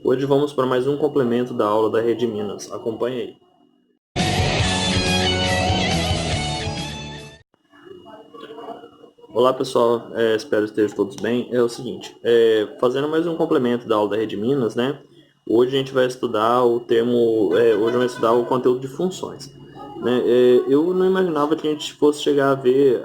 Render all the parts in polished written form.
Hoje vamos para mais um complemento da aula da Rede Minas. Acompanhe aí. Olá pessoal, espero que estejam todos bem. É o seguinte, fazendo mais um complemento da aula da Rede Minas, né? Hoje a gente vai estudar hoje vai estudar o conteúdo de funções. Né? Eu não imaginava que a gente fosse chegar a ver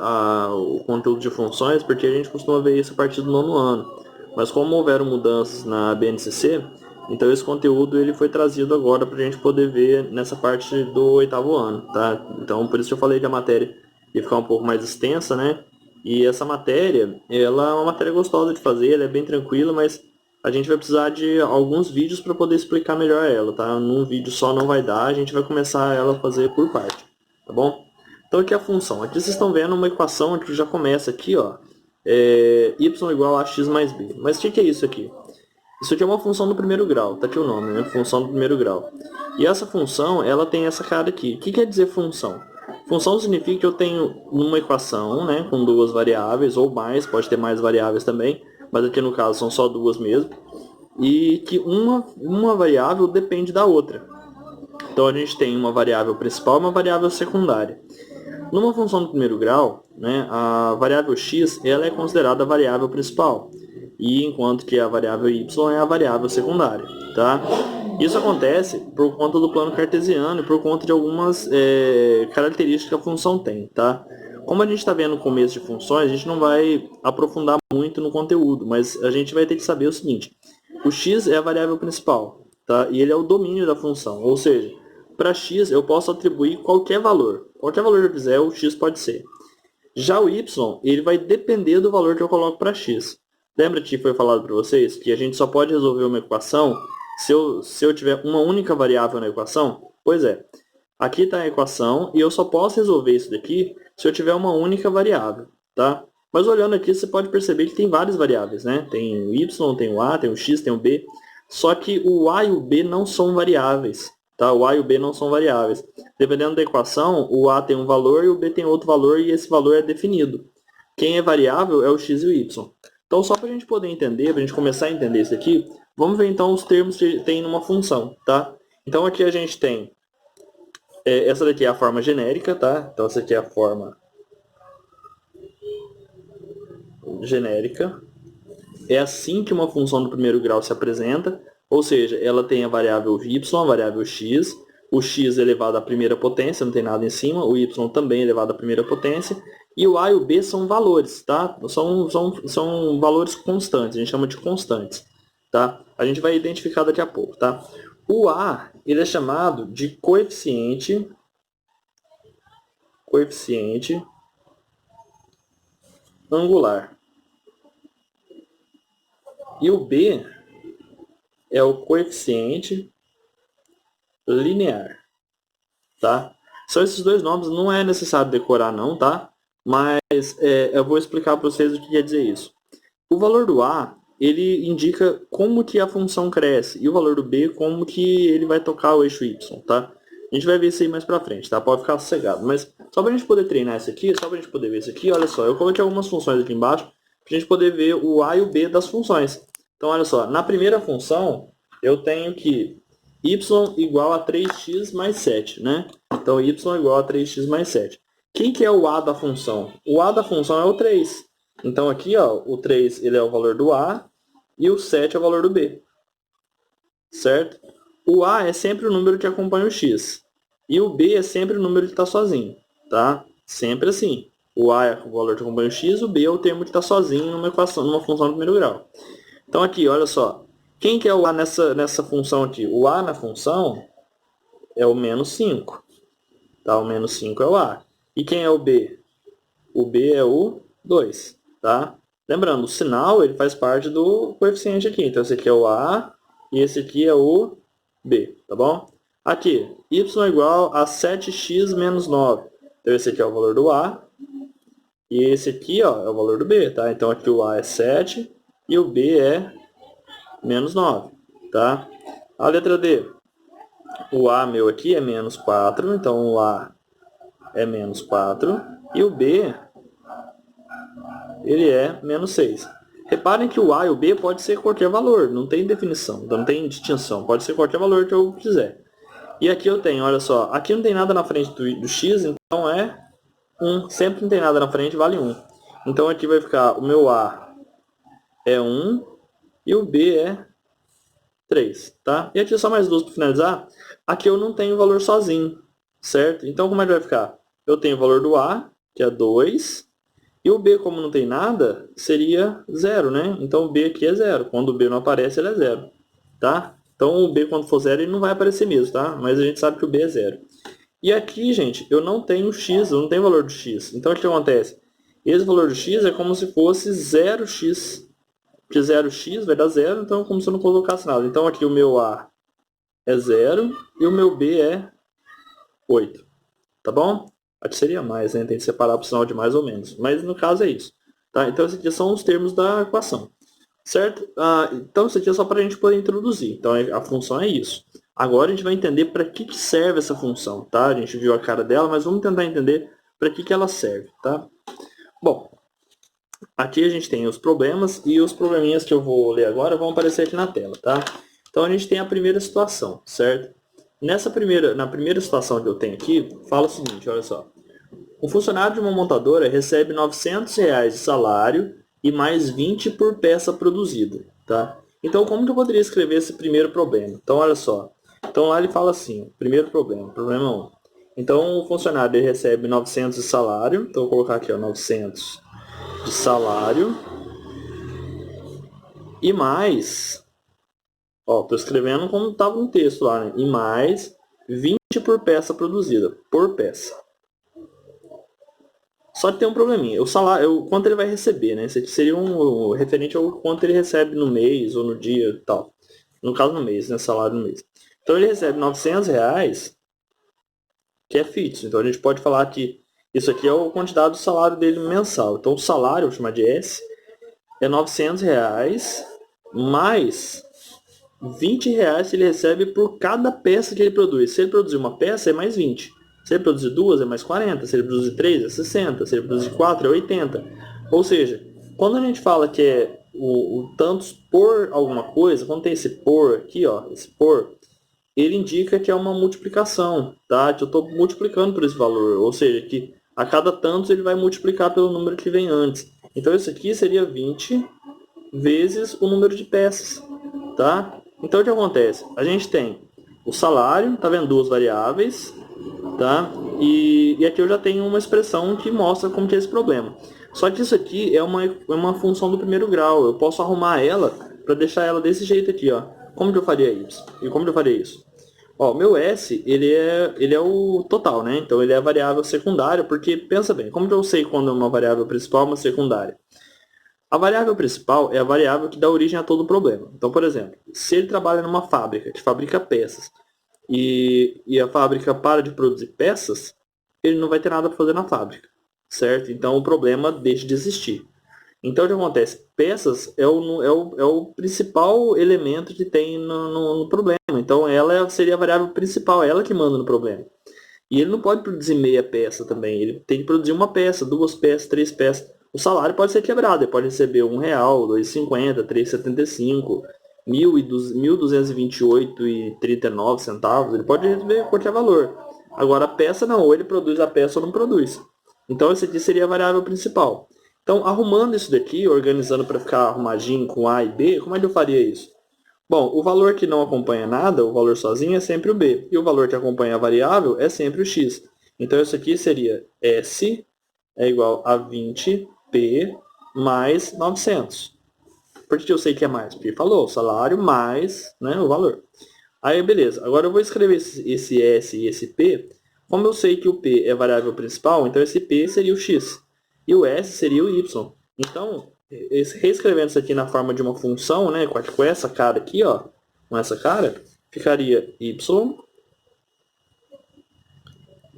o conteúdo de funções, porque a gente costuma ver isso a partir do nono ano. Mas como houveram mudanças na BNCC, então esse conteúdo ele foi trazido agora para a gente poder ver nessa parte do oitavo ano, tá? Então por isso que eu falei que a matéria ia ficar um pouco mais extensa, né? E essa matéria, ela é uma matéria gostosa de fazer, ela é bem tranquila, mas a gente vai precisar de alguns vídeos para poder explicar melhor ela, tá? Num vídeo só não vai dar, a gente vai começar ela a fazer por parte, tá bom? Então aqui é a função. Aqui vocês estão vendo uma equação que já começa aqui, ó. Y igual a x mais b. Mas o que é isso aqui? Isso aqui é uma função do primeiro grau, tá aqui o nome, né? Função do primeiro grau. E essa função, ela tem essa cara aqui. O que quer dizer função? Função significa que eu tenho uma equação, né, com duas variáveis, ou mais, pode ter mais variáveis também, mas aqui no caso são só duas mesmo, e que uma variável depende da outra. Então a gente tem uma variável principal e uma variável secundária. Numa função do primeiro grau, né, a variável x ela é considerada a variável principal, e enquanto que a variável y é a variável secundária. Tá? Isso acontece por conta do plano cartesiano e por conta de algumas características que a função tem. Tá? Como a gente está vendo no começo de funções, a gente não vai aprofundar muito no conteúdo, mas a gente vai ter que saber o seguinte: o x é a variável principal, tá? E ele é o domínio da função, ou seja, para x eu posso atribuir qualquer valor. Qualquer valor que eu quiser, o x pode ser. Já o y, ele vai depender do valor que eu coloco para x. Lembra que foi falado para vocês que a gente só pode resolver uma equação se eu tiver uma única variável na equação? Pois é. Aqui está a equação e eu só posso resolver isso daqui se eu tiver uma única variável. Tá? Mas olhando aqui, você pode perceber que tem várias variáveis. Né? Tem o y, tem o a, tem o x, tem o b. Só que o a e o b não são variáveis. Tá? O a e o b não são variáveis. Dependendo da equação, o a tem um valor e o b tem outro valor e esse valor é definido. Quem é variável é o x e o y. Então, só para a gente poder entender, para a gente começar a entender isso aqui, vamos ver então os termos que tem numa função. Tá? Então, aqui a gente tem, essa daqui é a forma genérica, tá? Então, essa aqui é a forma genérica. É assim que uma função do primeiro grau se apresenta, ou seja, ela tem a variável y, a variável x, o x elevado à primeira potência, não tem nada em cima, o y também elevado à primeira potência, e o a e o b são valores, tá? São valores constantes, a gente chama de constantes, tá? A gente vai identificar daqui a pouco, tá? O a, ele é chamado de coeficiente angular. E o b é o coeficiente linear, tá? São esses dois nomes, não é necessário decorar não, tá? Mas eu vou explicar para vocês o que quer dizer isso. O valor do a, ele indica como que a função cresce, e o valor do b, como que ele vai tocar o eixo y, tá? A gente vai ver isso aí mais pra frente, tá? Pode ficar sossegado. Mas só pra gente poder treinar isso aqui, só pra gente poder ver isso aqui, olha só, eu coloquei algumas funções aqui embaixo, pra gente poder ver o a e o b das funções. Então, olha só, na primeira função, eu tenho que y igual a 3x mais 7, né? Então, y igual a 3x mais 7. Quem que é o a da função? O a da função é o 3. Então, aqui, ó, o 3 ele é o valor do a e o 7 é o valor do b. Certo? O a é sempre o número que acompanha o x. E o b é sempre o número que está sozinho. Tá? Sempre assim. O a é o valor que acompanha o x, o b é o termo que está sozinho numa equação, numa função do primeiro grau. Então, aqui, olha só. Quem que é o a nessa função aqui? O a na função é o menos 5. Tá? O menos 5 é o a. E quem é o b? O b é o 2. Tá? Lembrando, o sinal ele faz parte do coeficiente aqui. Então, esse aqui é o a e esse aqui é o b. Tá bom? Aqui, y é igual a 7x menos 9. Então, esse aqui é o valor do a. E esse aqui ó, é o valor do b. Tá? Então, aqui o a é 7 e o b é menos 9. Tá? A letra D. O a meu aqui é menos 4. Então, o a é menos 4. E o b ele é menos 6. Reparem que o A e o B pode ser qualquer valor, não tem definição, não tem distinção, pode ser qualquer valor que eu quiser. E aqui eu tenho, olha só, aqui não tem nada na frente do x, então é 1. Sempre não tem nada na frente, vale 1. Então aqui vai ficar, o meu A é 1 e o B é 3, tá? E aqui só mais duas para finalizar. Aqui eu não tenho valor sozinho, certo? Então como é que vai ficar? Eu tenho o valor do A, que é 2, e o B, como não tem nada, seria 0, né? Então o B aqui é 0. Quando o B não aparece, ele é 0, tá? Então o B, quando for 0, ele não vai aparecer mesmo, tá? Mas a gente sabe que o B é 0. E aqui, gente, eu não tenho x, eu não tenho valor do x. Então o que acontece? Esse valor do x é como se fosse 0x. Porque 0x vai dar 0, então é como se eu não colocasse nada. Então aqui o meu A é 0 e o meu B é 8. Tá bom? Aqui seria mais, né? Tem que separar o sinal de mais ou menos. Mas no caso é isso. Tá? Então esses aqui são os termos da equação. Certo? Então isso aqui é só para a gente poder introduzir. Então a função é isso. Agora a gente vai entender para que serve essa função. Tá? A gente viu a cara dela, mas vamos tentar entender para que ela serve. Tá? Bom, aqui a gente tem os problemas e os probleminhas que eu vou ler agora vão aparecer aqui na tela. Tá? Então a gente tem a primeira situação, certo? Na primeira situação que eu tenho aqui, fala o seguinte, olha só. Um funcionário de uma montadora recebe R$900 de salário e mais 20 por peça produzida. Tá? Então, como que eu poderia escrever esse primeiro problema? Então, olha só. Então, lá ele fala assim, primeiro problema 1. Então, o funcionário ele recebe 900 de salário. Então, eu vou colocar aqui, ó, 900 de salário. E mais, ó, estou escrevendo como estava no texto lá, né? E mais 20 por peça produzida, por peça. Só que tem um probleminha. O salário, quanto ele vai receber, né? Esse aqui seria referente ao quanto ele recebe no mês ou no dia e tal. No caso, no mês, né? Salário no mês. Então, ele recebe R$900, que é fixo. Então, a gente pode falar que isso aqui é a quantidade do salário dele mensal. Então, o salário, vou chamar de S, é R$900 mais R$20 que ele recebe por cada peça que ele produz. Se ele produzir uma peça, é mais 20. Se ele produzir duas, é mais 40. Se ele produzir 3, é 60. Se ele produzir 4, é 80. Ou seja, quando a gente fala que é o tantos por alguma coisa, quando tem esse por aqui, ó, esse por, ele indica que é uma multiplicação, tá? Que eu estou multiplicando por esse valor. Ou seja, que a cada tantos ele vai multiplicar pelo número que vem antes. Então isso aqui seria 20 vezes o número de peças, tá? Então o que acontece? A gente tem o salário, tá vendo? Duas variáveis, tá? E aqui eu já tenho uma expressão que mostra como que é esse problema. Só que isso aqui é uma função do primeiro grau. Eu posso arrumar ela para deixar ela desse jeito aqui, ó. Como que eu faria isso? E como que eu faria isso? Ó, meu S, ele é o total, né? Então ele é a variável secundária, porque, pensa bem, como que eu sei quando é uma variável principal ou uma secundária? A variável principal é a variável que dá origem a todo o problema. Então, por exemplo, se ele trabalha numa fábrica que fabrica peças e a fábrica para de produzir peças, ele não vai ter nada para fazer na fábrica, certo? Então o problema deixa de existir. Então o que acontece? Peças é o principal elemento que tem no problema. Então ela seria a variável principal, ela que manda no problema. E ele não pode produzir meia peça também, ele tem que produzir uma peça, duas peças, três peças. O salário pode ser quebrado, ele pode receber R$1, R$2,50, R$3,75, R$1.228,39, ele pode receber qualquer valor. Agora a peça não, ou ele produz a peça ou não produz. Então essa aqui seria a variável principal. Então arrumando isso daqui, organizando para ficar arrumadinho com A e B, como é que eu faria isso? Bom, o valor que não acompanha nada, o valor sozinho, é sempre o B. E o valor que acompanha a variável é sempre o X. Então isso aqui seria S é igual a 20P mais 900. Por que eu sei que é mais? Porque falou, salário mais, né, o valor. Aí, beleza. Agora eu vou escrever esse S e esse P. Como eu sei que o P é variável principal, então esse P seria o X. E o S seria o Y. Então, reescrevendo isso aqui na forma de uma função, né, com essa cara aqui, ó, com essa cara, ficaria Y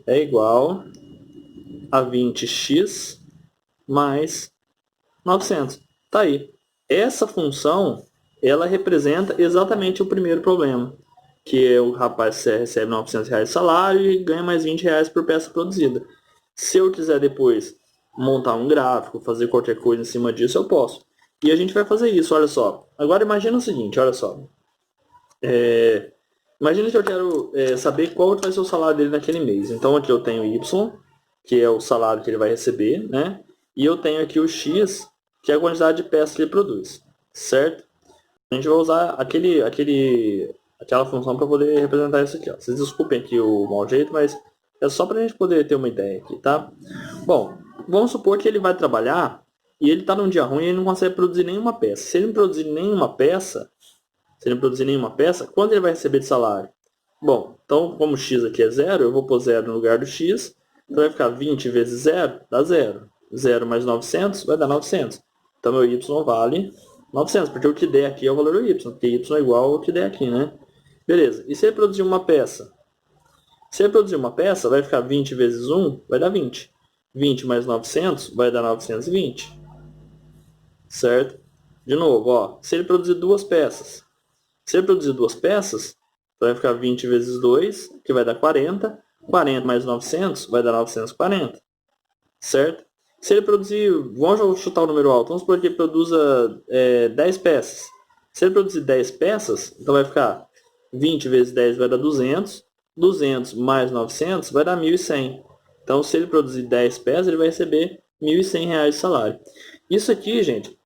é igual a 20x mais 900. Tá aí. Essa função, ela representa exatamente o primeiro problema, que é o rapaz recebe R$900 de salário e ganha mais R$20 por peça produzida. Se eu quiser depois montar um gráfico, fazer qualquer coisa em cima disso, eu posso. E a gente vai fazer isso, olha só. Agora imagina o seguinte, olha só. Imagina que eu quero saber qual vai ser o salário dele naquele mês. Então aqui eu tenho Y, que é o salário que ele vai receber, né? E eu tenho aqui o X, que é a quantidade de peças que ele produz, certo? A gente vai usar aquela função para poder representar isso aqui. Ó. Vocês desculpem aqui o mau jeito, mas é só para a gente poder ter uma ideia aqui, tá? Bom, vamos supor que ele vai trabalhar e ele está num dia ruim e ele não consegue produzir nenhuma peça. Se ele não produzir nenhuma peça, quanto ele vai receber de salário? Bom, então como x aqui é zero, eu vou pôr zero no lugar do x. Então vai ficar 20 vezes zero, dá zero. Zero mais 900 vai dar 900. Então meu y vale 900, porque o que der aqui é o valor do y, porque y é igual ao que der aqui, né? Beleza, e se ele produzir uma peça? Se ele produzir uma peça, vai ficar 20 vezes 1, vai dar 20. 20 mais 900 vai dar 920. Certo? De novo, ó, se ele produzir duas peças. Se ele produzir duas peças, vai ficar 20 vezes 2, que vai dar 40. 40 mais 900 vai dar 940. Certo? Se ele produzir, vamos chutar o número alto, vamos supor que ele produza 10 peças. Se ele produzir 10 peças, então vai ficar 20 vezes 10 vai dar 200. 200 mais 900 vai dar 1.100. Então, se ele produzir 10 peças, ele vai receber R$1.100 de salário. Isso aqui, gente,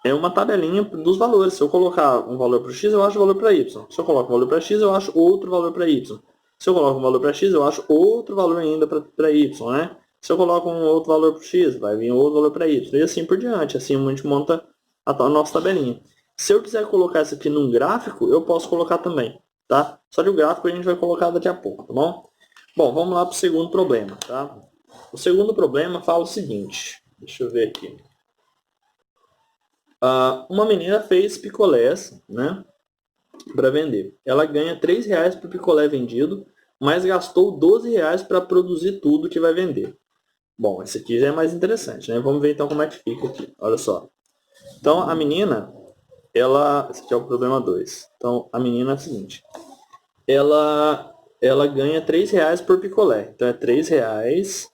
é uma tabelinha dos valores. Se eu colocar um valor para x, eu acho o valor para y. Se eu coloco um valor para x, eu acho outro valor para y. Se eu coloco um valor para x, eu acho outro valor ainda para y, né? Se eu coloco um outro valor para x, vai vir outro valor para y. E assim por diante. Assim a gente monta a nossa tabelinha. Se eu quiser colocar isso aqui num gráfico, eu posso colocar também, tá? Só que o gráfico a gente vai colocar daqui a pouco, tá bom? Bom, vamos lá para o segundo problema, tá? O segundo problema fala o seguinte. Deixa eu ver aqui. Uma menina fez picolés, né, para vender. Ela ganha R$3 por picolé vendido, mas gastou R$12 para produzir tudo que vai vender. Bom, esse aqui já é mais interessante, né? Vamos ver então como é que fica aqui. Olha só. Então, a menina, esse aqui é o problema 2. Então, a menina é o seguinte. Ela ganha R$3 por picolé. Então, é R$3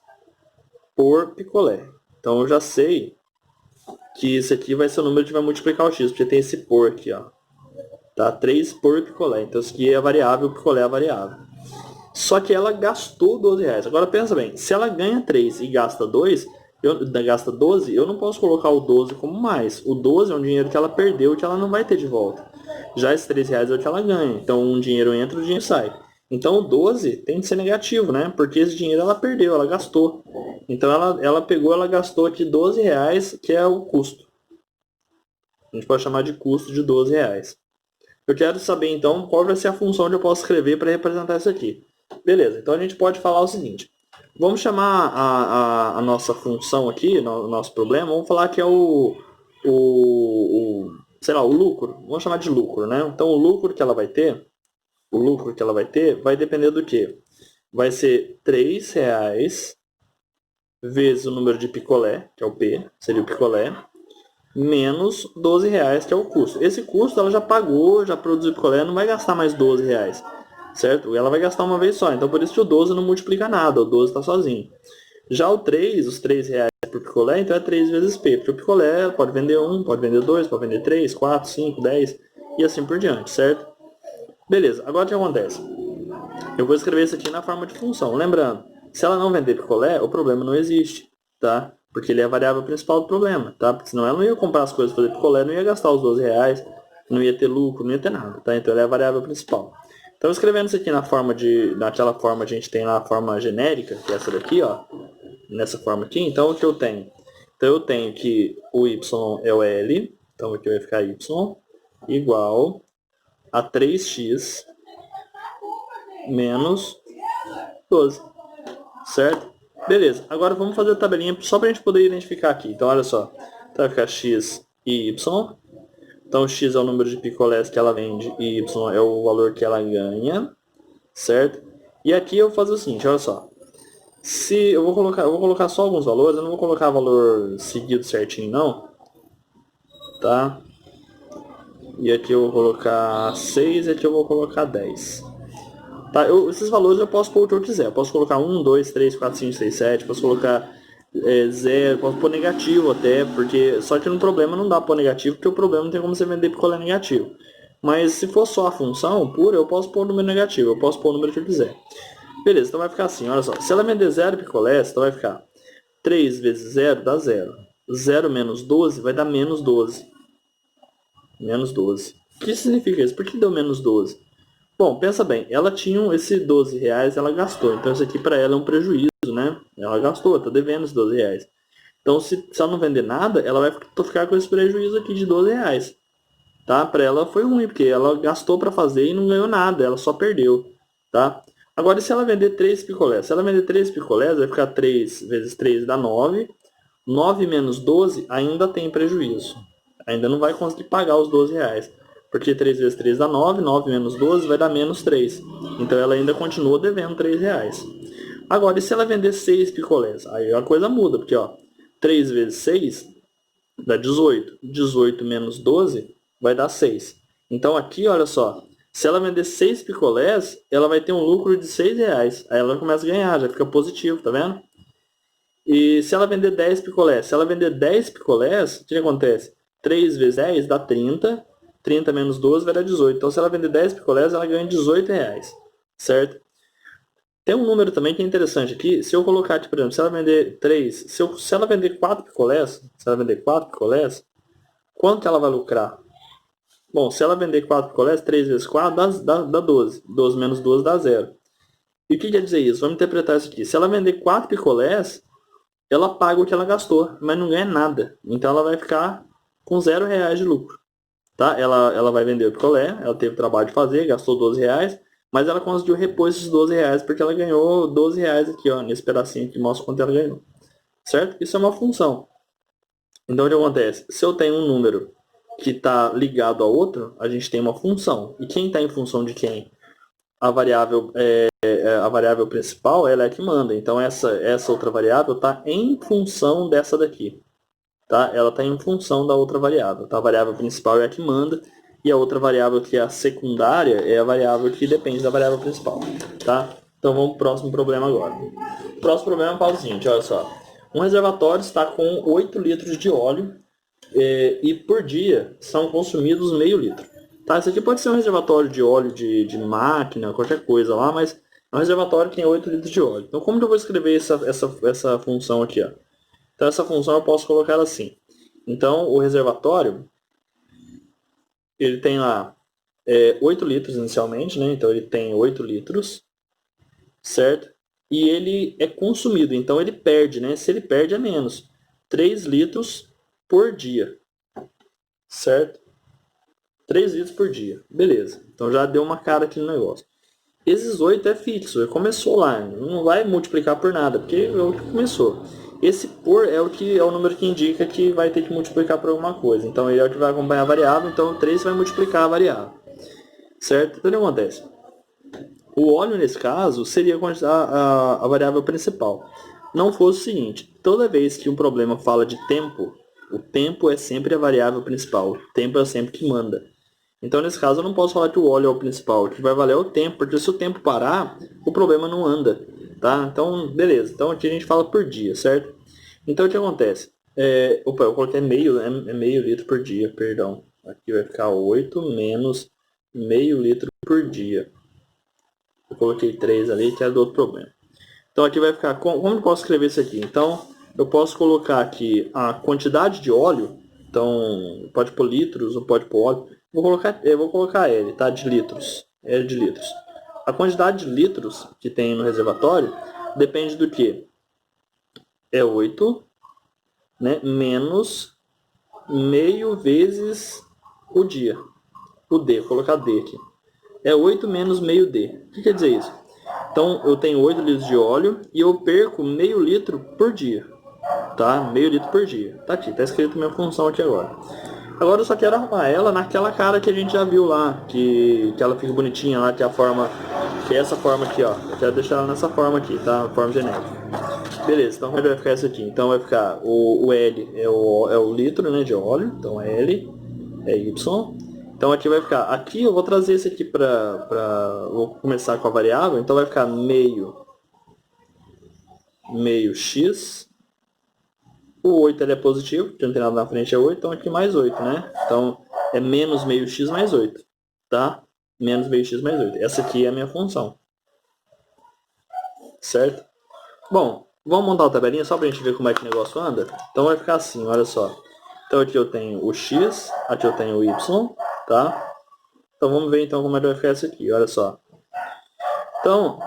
por picolé. Então, eu já sei que isso aqui vai ser o número que vai multiplicar o x, porque tem esse por aqui, ó. Tá? 3 por picolé. Então, isso aqui é a variável, o picolé é a variável. Só que ela gastou R$12. Agora, pensa bem. Se ela ganha 3 e gasta 2, gasta 12, eu não posso colocar o 12 como mais. O 12 é um dinheiro que ela perdeu, que ela não vai ter de volta. Já esses R$3 é o que ela ganha. Então, um dinheiro entra, o dinheiro sai. Então, o 12 tem que ser negativo, né? Porque esse dinheiro ela perdeu, ela gastou. Então, ela gastou aqui R$12, que é o custo. A gente pode chamar de custo de R$12. Eu quero saber, então, qual vai ser a função que eu posso escrever para representar isso aqui. Beleza, então a gente pode falar o seguinte. Vamos chamar a nossa função aqui, o nosso problema, vamos falar que é sei lá, o lucro. Vamos chamar de lucro, né? Então, o lucro que ela vai ter vai depender do quê? Vai ser R$3 vezes o número de picolé, que é o P, seria o picolé, menos R$12, que é o custo. Esse custo ela já pagou, já produziu picolé, não vai gastar mais R$12, certo? Ela vai gastar uma vez só, então por isso que o 12 não multiplica nada, o 12 está sozinho. Já o 3, os R$3 por picolé, então é 3 vezes P, porque o picolé pode vender 1, pode vender 2, pode vender 3, 4, 5, 10 e assim por diante, certo? Beleza, agora o que acontece? Eu vou escrever isso aqui na forma de função. Lembrando, se ela não vender picolé, o problema não existe, tá? Porque ele é a variável principal do problema, tá? Porque senão ela não ia comprar as coisas para fazer picolé, não ia gastar os R$12, não ia ter lucro, não ia ter nada, tá? Então ela é a variável principal. Então escrevendo isso aqui naquela forma que a gente tem lá, a forma genérica, que é essa daqui, ó. Nessa forma aqui, então o que eu tenho? Então eu tenho que o y é o L, então aqui vai ficar y igual a 3x menos 12, certo? Beleza, agora vamos fazer a tabelinha só para a gente poder identificar aqui. Então, olha só, então vai ficar x e y. Então, x é o número de picolés que ela vende e y é o valor que ela ganha, certo? E aqui eu vou fazer o seguinte, olha só. Se eu vou colocar só alguns valores, eu não vou colocar valor seguido certinho, não. Tá? E aqui eu vou colocar 6 e aqui eu vou colocar 10. Tá, esses valores eu posso pôr o que eu quiser. Eu posso colocar 1, 2, 3, 4, 5, 6, 7. Posso colocar zero, posso pôr negativo até, porque só que no problema não dá para pôr negativo, porque o problema não tem como você vender picolé negativo. Mas se for só a função pura, eu posso pôr o número negativo, eu posso pôr o número que eu quiser. Beleza, então vai ficar assim, olha só. Se ela vender 0 picolés, então vai ficar 3 vezes 0 dá 0. 0 menos 12 vai dar menos 12. Menos 12. O que significa isso? Por que deu menos 12? Bom, pensa bem, ela tinha esse 12 reais, ela gastou. Então isso aqui para ela é um prejuízo, né? Ela gastou, tá devendo esses 12 reais. Então se ela não vender nada, ela vai ficar com esse prejuízo aqui de 12 reais. Tá? Para ela foi ruim, porque ela gastou para fazer e não ganhou nada, ela só perdeu. Tá? Agora, se ela vender 3 picolés? Se ela vender 3 picolés, vai ficar 3 vezes 3 dá 9. 9 menos 12 ainda tem prejuízo. Ainda não vai conseguir pagar os 12 reais. Porque 3 vezes 3 dá 9, 9 menos 12 vai dar menos 3. Então ela ainda continua devendo 3 reais. Agora, e se ela vender 6 picolés? Aí a coisa muda, porque ó, 3 vezes 6 dá 18. 18 menos 12 vai dar 6. Então aqui, olha só, se ela vender 6 picolés, ela vai ter um lucro de 6 reais. Aí ela começa a ganhar, já fica positivo, tá vendo? E se ela vender 10 picolés? Se ela vender 10 picolés, o que acontece? 3 vezes 10 dá 30. 30 menos 12 vai dar 18. Então se ela vender 10 picolés, ela ganha 18 reais. Certo? Tem um número também que é interessante aqui. Se eu colocar aqui, por exemplo, se ela vender 3, se ela vender 4 picolés, quanto ela vai lucrar? Bom, se ela vender 4 picolés, 3 vezes 4 dá 12. 12 menos 12 dá 0. E o que quer dizer isso? Vamos interpretar isso aqui. Se ela vender 4 picolés, ela paga o que ela gastou, mas não ganha nada. Então ela vai ficar com 0 reais de lucro. Tá? Ela vai vender o picolé, ela teve trabalho de fazer, gastou 12 reais, mas ela conseguiu repor esses 12 reais porque ela ganhou 12 reais aqui, ó, nesse pedacinho que mostra quanto ela ganhou. Certo? Isso é uma função. Então o que acontece? Se eu tenho um número que está ligado a outro, a gente tem uma função. E quem está em função de quem? A variável principal, ela é que manda. Então essa outra variável está em função dessa daqui. Tá? Ela está em função da outra variável. Tá? A variável principal é a que manda. E a outra variável, que é a secundária, é a variável que depende da variável principal. Tá? Então vamos para o próximo problema agora. O próximo problema fala o seguinte, olha só. Um reservatório está com 8 litros de óleo e por dia são consumidos meio litro. Tá? Isso aqui pode ser um reservatório de óleo de máquina, qualquer coisa lá, mas é um reservatório que tem 8 litros de óleo. Então como que eu vou escrever essa função aqui? Ó? Então essa função eu posso colocar assim. Então o reservatório, ele tem lá 8 litros inicialmente, né? Então ele tem 8 litros, certo? E ele é consumido, então ele perde, né? Se ele perde é menos. 3 litros por dia, certo? 3 litros por dia, beleza. Então já deu uma cara aqui no negócio. Esses 8 é fixo, ele começou lá, não vai multiplicar por nada, porque é o que começou. Esse por é o número que indica que vai ter que multiplicar por alguma coisa. Então ele é o que vai acompanhar a variável, então o 3 vai multiplicar a variável. Certo? Então o que acontece? O óleo, nesse caso, seria a variável principal. Não fosse o seguinte, toda vez que um problema fala de tempo, o tempo é sempre a variável principal. O tempo é sempre que manda. Então, nesse caso, eu não posso falar que o óleo é o principal. O que vai valer é o tempo, porque se o tempo parar, o problema não anda. Tá? Então, beleza. Então, aqui a gente fala por dia, certo? Então, o que acontece? Opa, eu coloquei meio, é meio litro por dia, perdão. Aqui vai ficar 8 menos meio litro por dia. Eu coloquei 3 ali, que é do outro problema. Então, aqui vai ficar... Como eu posso escrever isso aqui? Então, eu posso colocar aqui a quantidade de óleo. Então, pode pôr litros ou pode pôr óleo. Eu vou colocar L, tá? De litros. L de litros. A quantidade de litros que tem no reservatório depende do que? É 8, né? Menos meio vezes o dia. O D, vou colocar D aqui. É 8 menos meio D. O que quer dizer isso? Então, eu tenho 8 litros de óleo e eu perco meio litro por dia. Tá? Meio litro por dia. Tá aqui, tá escrito minha função aqui agora. Agora eu só quero arrumar ela naquela cara que a gente já viu lá, que ela fica bonitinha lá, que é a forma, que é essa forma aqui, ó. Eu quero deixar ela nessa forma aqui, tá? Forma genérica. Beleza, então como é que vai ficar isso aqui? Então vai ficar o L é o litro, né, de óleo, então L é Y. Então aqui vai ficar, aqui eu vou trazer esse aqui vou começar com a variável, então vai ficar meio X O 8 ele é positivo, porque não tem nada na frente, é 8, então aqui mais 8, né? Então é menos meio x mais 8, tá? Menos meio x mais 8. Essa aqui é a minha função. Certo? Bom, vamos montar a tabelinha só pra gente ver como é que o negócio anda? Então vai ficar assim, olha só. Então aqui eu tenho o x, aqui eu tenho o y, tá? Então vamos ver então como é que vai ficar isso aqui, olha só. Então,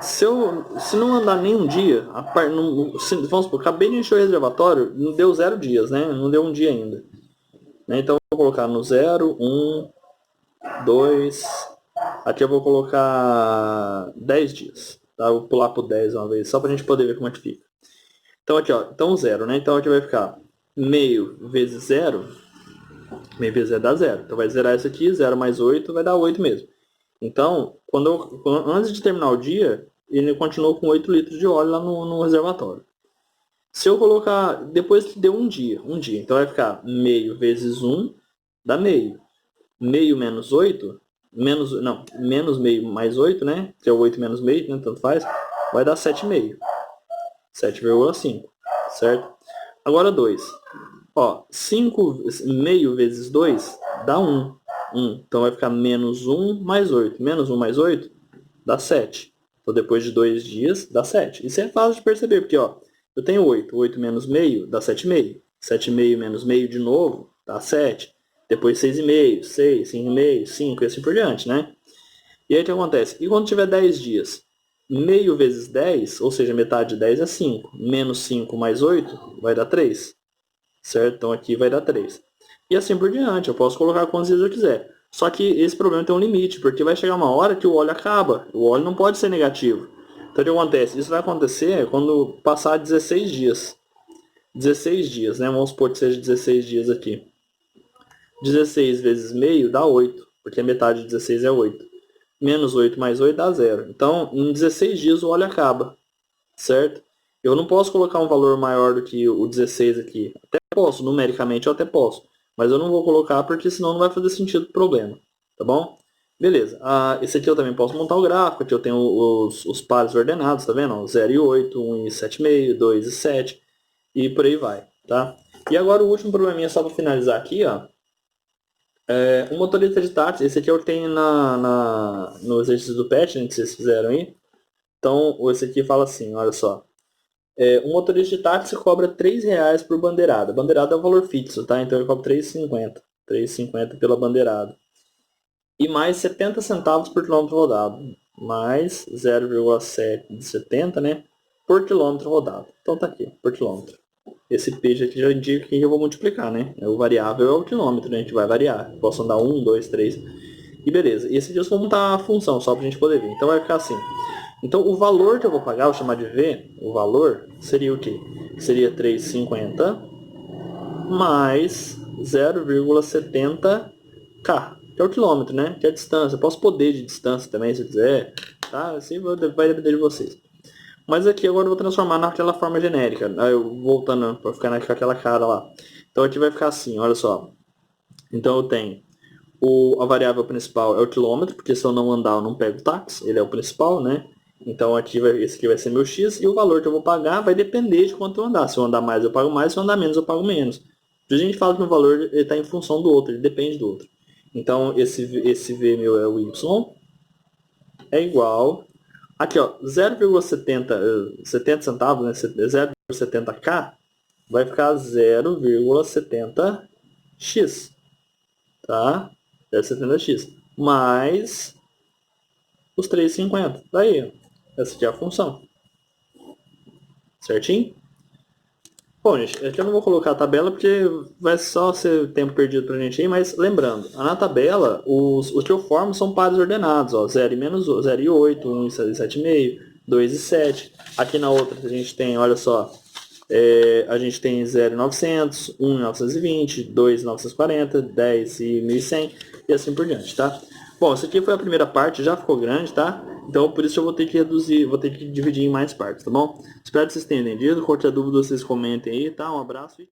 se não andar nenhum dia, vamos supor, acabei de encher o reservatório, não deu 0 dias, né? Não deu um dia ainda. Então eu vou colocar no 0, 1, 2, aqui eu vou colocar 10 dias. Tá? Eu vou pular pro 10 uma vez, só pra gente poder ver como é que fica. Então aqui, ó, então 0, né? Então aqui vai ficar meio vezes 0, meio vezes 0 dá 0. Então vai zerar isso aqui, 0 mais 8 vai dar 8 mesmo. Então, antes de terminar o dia, ele continuou com 8 litros de óleo lá no reservatório. Se eu colocar, depois que deu um dia, então vai ficar meio vezes 1 dá meio. Meio menos 8, menos meio mais 8, né? Que é o 8 menos meio, né? Tanto faz, vai dar 7,5. 7,5, certo? Agora 2. Ó, 5 meio vezes 2 dá 1. Então vai ficar menos 1 mais 8. Menos 1 mais 8 dá 7. Então depois de 2 dias dá 7. Isso é fácil de perceber, porque ó, eu tenho 8. 8 menos meio dá 7,5. 7,5 menos meio de novo dá 7. Depois 6,5, 6, 5,5, 5 e assim por diante, né? E aí o que acontece? E quando tiver 10 dias? Meio vezes 10, ou seja, metade de 10 é 5. Menos 5 mais 8 vai dar 3. Certo? Então aqui vai dar 3. E assim por diante, eu posso colocar quantas vezes eu quiser. Só que esse problema tem um limite, porque vai chegar uma hora que o óleo acaba. O óleo não pode ser negativo. Então o que acontece? Isso vai acontecer quando passar 16 dias. 16 dias, né? Vamos supor que seja 16 dias aqui. 16 vezes meio dá 8, porque a metade de 16 é 8. Menos 8 mais 8 dá 0. Então, em 16 dias o óleo acaba, certo? Eu não posso colocar um valor maior do que o 16 aqui. Até posso, numericamente eu até posso. Mas eu não vou colocar porque senão não vai fazer sentido o problema. Tá bom? Beleza. Esse aqui eu também posso montar o gráfico. Aqui eu tenho os pares ordenados, tá vendo? 0 e 8, 1 e 7,5, 2 e 7. E por aí vai, tá? E agora o último probleminha só para finalizar aqui, ó. Um motorista de táxi, esse aqui eu tenho no exercício do PET, né, que vocês fizeram aí. Então, esse aqui fala assim, olha só. Um motorista de táxi cobra R$3 por bandeirada. Bandeirada é o valor fixo, tá? Então ele cobra R$3,50. R$3,50 pela bandeirada. E mais 70 centavos por quilômetro rodado. Mais 0,770, né? Por quilômetro rodado. Então tá aqui, por quilômetro. Esse peixe aqui já indica que eu vou multiplicar, né? O variável é o quilômetro, né? A gente vai variar. Posso andar 1, 2, 3. E beleza. E esse aqui eu só vou montar a função, só pra gente poder ver. Então vai ficar assim. Então o valor que eu vou pagar, vou chamar de V, o valor seria o quê? Seria 3,50 mais 0,70K, que é o quilômetro, né? Que é a distância. Eu posso poder de distância também, se quiser. Tá? Assim vai depender de vocês. Mas aqui agora eu vou transformar naquela forma genérica. Eu voltando para ficar naquela cara lá. Então aqui vai ficar assim, olha só. Então eu tenho a variável principal é o quilômetro, porque se eu não andar eu não pego o táxi, ele é o principal, né? Então aqui esse aqui vai ser meu X e o valor que eu vou pagar vai depender de quanto eu andar. Se eu andar mais eu pago mais, se eu andar menos eu pago menos. A gente fala que o valor está em função do outro, ele depende do outro. Então esse V meu é o Y, é igual. Aqui ó, 0,70 centavos, né? 0,70K vai ficar 0,70x, tá? 0,70x mais os 3,50. Daí, ó. Essa aqui é a função. Certinho? Bom, gente, aqui eu não vou colocar a tabela porque vai só ser tempo perdido pra gente aí, mas lembrando, na tabela, os que eu formo são pares ordenados, ó, 0 e menos 0 e 8, 1 e 7,5, 2 e 7. Aqui na outra a gente tem, olha só, a gente tem 0 e 900, 1 e 920, 2 e 940, 10 e 1100 e assim por diante, tá? Bom, essa aqui foi a primeira parte, já ficou grande, tá? Então por isso eu vou ter que reduzir, vou ter que dividir em mais partes, tá bom? Espero que vocês tenham entendido. Qualquer dúvida vocês comentem aí, tá? Um abraço e